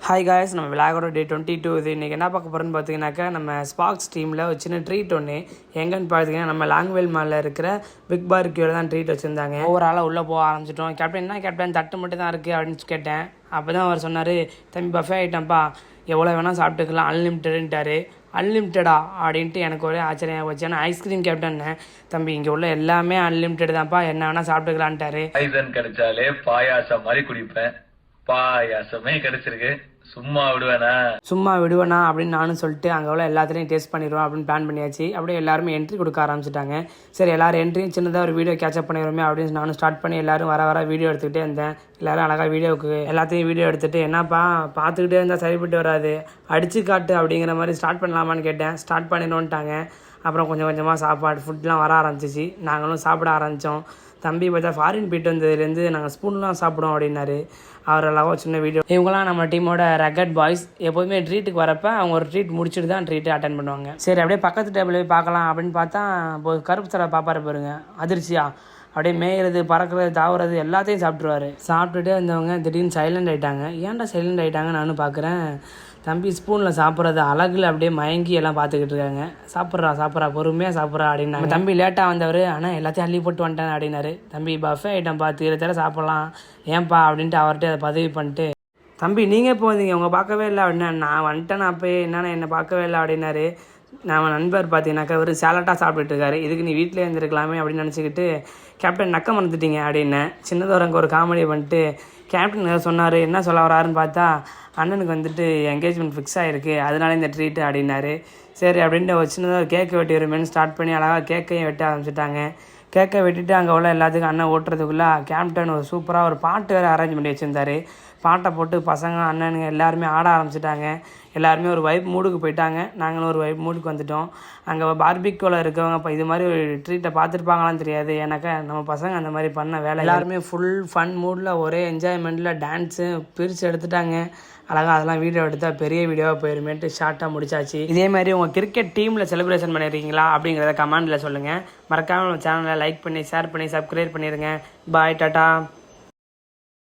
Hi guys, நம்ம விளையாடோட டே 22 இது. இன்றைக்கி என்ன பார்க்க போகிறோன்னு பார்த்தீங்கன்னாக்கா, நம்ம ஸ்பார்க்ஸ் டீமில் ஒரு சின்ன ட்ரீட் ஒன்று எங்கேன்னு பார்த்தீங்கன்னா நம்ம லாங்குவேல் மாலில் இருக்கிற பிக் பார்பிக்யூவில் தான் ட்ரீட் வச்சுருந்தாங்க. ஓவராலாக உள்ளே போக ஆரம்பிச்சிட்டோம். கேப்டன் தட்டு மட்டும் தான் இருக்குது அப்படின்னு கேட்டேன். அப்போ தான் அவர் சொன்னார், தம்பி பஃபே ஐட்டம்ப்பா, எவ்வளோ வேணால் சாப்பிட்டுக்கலாம், அன்லிமிட்டடுன்ட்டார். அன்லிமிட்டடா அப்படின்ட்டு எனக்கு ஒரே ஆச்சரியம் போச்சு. ஏன்னா ஐஸ்கிரீம் கேப்டன்னு, தம்பி இங்கே உள்ள எல்லாமே அன்லிமிட்டட் தான்ப்பா, என்ன வேணால் சாப்பிட்டுக்கலான்ட்டாரு. ஐசன் கிடைச்சாலே பாயாசம் மாதிரி குடிப்பேன், பாயாசமே கிடைச்சிருக்கு, சும்மா விடுவேனா அப்படின்னு நானும் சொல்லிட்டு அங்கே உள்ள எல்லாத்துலேயும் டேஸ்ட் பண்ணிடுவோம் அப்படின்னு பிளான் பண்ணியாச்சு. அப்படியே எல்லாருமே என்ட்ரி கொடுக்க ஆரம்பிச்சிட்டாங்க. சரி, எல்லாரும் என்ட்ரியும் சின்னதாக ஒரு வீடியோ கேட்சப் பண்ணிடுவோமே அப்படின்னு நானும் ஸ்டார்ட் பண்ணி எல்லாரும் வர வீடியோ எடுத்துக்கிட்டே இருந்தேன். எல்லோரும் அழகாக எல்லாத்தையும் வீடியோ எடுத்துகிட்டு, என்னப்பா பார்த்துக்கிட்டே இருந்தால் சரிப்பட்டு வராது, அடிச்சு காட்டு அப்படிங்கிற மாதிரி ஸ்டார்ட் பண்ணலாமான்னு கேட்டேன். ஸ்டார்ட் பண்ணிடணுன்ட்டாங்க. அப்புறம் கொஞ்சம் கொஞ்சமாக ஃபுட்லாம் வர ஆரம்பிச்சிச்சு. நாங்களும் சாப்பிட ஆரம்பித்தோம். தம்பி பார்த்தா ஃபாரின் போயிட்டு வந்ததுலேருந்து நாங்கள் ஸ்பூன்லாம் சாப்பிடுவோம் அப்படின்னாரு. அவரெல்லாம் சின்ன வீடியோ. இவங்களாம் நம்ம டீமோட ரகட் பாய்ஸ். எப்போதுமே ட்ரீட்டுக்கு வரப்போ அவங்க ஒரு ட்ரீட் முடிச்சுட்டு தான் ட்ரீட்டு அட்டன் பண்ணுவாங்க. சரி, அப்படியே பக்கத்து டேபிள் போய் பார்க்கலாம் அப்படின்னு பார்த்தா கருப்பு தலை பாப்பாரு பாருங்க, அதிர்ச்சியா அப்படியே மேயிறது, பறக்கிறது, தாவுறது எல்லாத்தையும் சாப்பிட்ருவாரு. சாப்பிட்டுட்டே இருந்தவங்க திடீர்னு சைலண்ட் ஆகிட்டாங்க. ஏன்டா சைலண்ட் ஆகிட்டாங்கன்னு நானும் பார்க்குறேன். தம்பி ஸ்பூனில் சாப்பிட்றது அழகில் அப்படியே மயங்கி எல்லாம் பார்த்துக்கிட்டு இருக்காங்க. சாப்பிட்றா பொறுமையாக சாப்பிட்றா அப்படின்னாங்க. தம்பி லேட்டாக வந்தவர், ஆனால் எல்லாத்தையும் அள்ளி போட்டு வந்துட்டேன் அப்படின்னாரு. தம்பி பஃபே ஐட்டம் பார்த்து தர சாப்பிட்லாம் ஏன்பா அப்படின்ட்டு அவர்கிட்ட அதை பதிவு பண்ணிட்டு, தம்பி நீங்கள் எப்போ வந்தீங்க, உங்கள் பார்க்கவே இல்லை அப்படின்னா, நான் வந்துட்டேன் அப்போயே, என்னை பார்க்கவே இல்லை அப்படின்னாரு. நம்ம நண்பர் பார்த்தீங்கன்னாக்கா ஒரு சேலட்டாக சாப்பிட்டுட்டு இருக்காரு. இதுக்கு நீ வீட்டிலே இருந்திருக்கலாமே அப்படின்னு நினச்சிக்கிட்டு, கேப்டன் நக்க மறந்துட்டீங்க அப்படின்னேன். சின்னதோரங்க ஒரு காமெடி பண்ணிட்டு, கேப்டன் சொன்னார், என்ன சொல்ல வராருன்னு பார்த்தா, அண்ணனுக்கு வந்துட்டு என்கேஜ்மெண்ட் ஃபிக்ஸ் ஆகிருக்கு, அதனால இந்த ட்ரீட்டு அப்படின்னாரு. சரி அப்படின்ட்டு ஒரு சின்னதாக கேக்கு வெட்டி வருமேனு ஸ்டார்ட் பண்ணி அழகாக கேக்கையும் வெட்ட ஆரம்பிச்சிட்டாங்க. கேக்கை வெட்டிட்டு அங்கே உள்ள எல்லாத்துக்கும் அண்ணன் ஓட்டுறதுக்குள்ளே கேப்டன் ஒரு சூப்பராக ஒரு பாட்டு வேறு அரேஞ்ச் பண்ணி வச்சுருந்தாரு. பாட்டை போட்டு பசங்க அண்ணனுங்க எல்லாருமே ஆட ஆரம்பிச்சிட்டாங்க. எல்லாருமே ஒரு வைப் மூடுக்கு போயிட்டாங்க. நாங்களும் ஒரு வைப் மூடுக்கு வந்துட்டோம். அங்கே பார்பிக்யூவில் இருக்கவங்க இப்போ இது மாதிரி ஒரு ட்ரீட்டை பார்த்துருப்பாங்களான்னு தெரியாது. ஏன்னாக்கா நம்ம பசங்க அந்த மாதிரி பண்ண வேலை. எல்லாருமே ஃபுல் ஃபன் மூடில் ஒரே என்ஜாய்மெண்ட்டில் டான்ஸு பிரித்து எடுத்துட்டாங்க. அழகாக அதெல்லாம் வீடியோ எடுத்தால் பெரிய வீடியோவாக போயிருமேட்டு ஷார்ட்டாக முடிச்சாச்சு. இதே மாதிரி உங்கள் கிரிக்கெட் டீமில் செலிப்ரேஷன் பண்ணிடுறீங்களா அப்படிங்கிறத கமெண்டில் சொல்லுங்கள். மறக்காமல் நம்ம சேனலை லைக் பண்ணி ஷேர் பண்ணி சப்ஸ்கிரைப் பண்ணிடுங்க. பாய், டாட்டா.